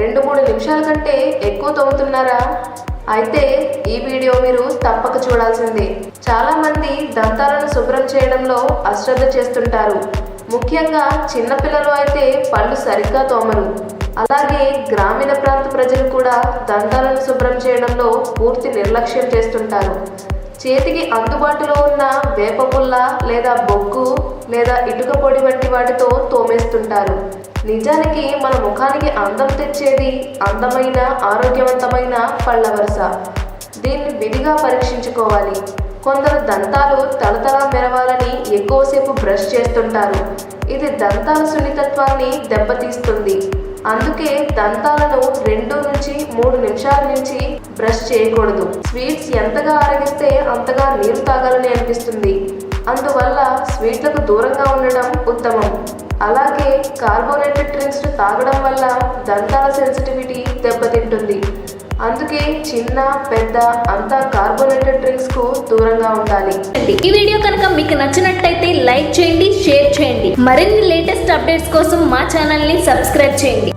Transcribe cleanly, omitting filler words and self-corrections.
2-3 నిమిషాల కంటే ఎక్కువ తోముతున్నారా? అయితే ఈ వీడియో మీరు తప్పక చూడాల్సిందే. చాలా మంది దంతాలను శుభ్రం చేయడంలో అశ్రద్ధ చేస్తుంటారు. ముఖ్యంగా చిన్నపిల్లలు అయితే పళ్ళు సరిగ్గా తోమరు. అలాగే గ్రామీణ ప్రాంత ప్రజలు కూడా దంతాలను శుభ్రం చేయడంలో పూర్తి నిర్లక్ష్యం చేస్తుంటారు. చేతికి అందుబాటులో ఉన్న వేపపుల్ల లేదా బొగ్గు లేదా ఇటుక పొడి వంటి వాటితో తోమేస్తుంటారు. నిజానికి మన ముఖానికి అందం తెచ్చేది అందమైన ఆరోగ్యవంతమైన పళ్ళ వరుస. దీన్ని విధిగా పరీక్షించుకోవాలి. కొందరు దంతాలు తలతలా మెరవాలని ఎక్కువసేపు బ్రష్ చేస్తుంటారు. ఇది దంతాల సున్నితత్వాన్ని దెబ్బతీస్తుంది. అందుకే దంతాలను 2 నుంచి 3 నిమిషాల నుంచి బ్రష్ చేయకూడదు. స్వీట్స్ ఎంతగా ఆరగిస్తే అంతగా నీరు తాగాలని అనిపిస్తుంది. అందువల్ల స్వీట్లకు దూరంగా ఉండడం ఉత్తమం. అలాగే కార్బోనేటెడ్ డ్రింక్స్ తాగడం వల్ల దంతాల సెన్సిటివిటీ దెబ్బతింటుంది. అందుకే చిన్న పెద్ద అంతా కార్బోనేటెడ్ డ్రింక్స్ కు దూరంగా ఉండాలి. ఈ వీడియో కనుక మీకు నచ్చినట్లయితే లైక్ చేయండి, షేర్ చేయండి. మరిన్ని లేటెస్ట్ అప్డేట్స్ కోసం మా ఛానల్ ని సబ్స్క్రైబ్ చేయండి.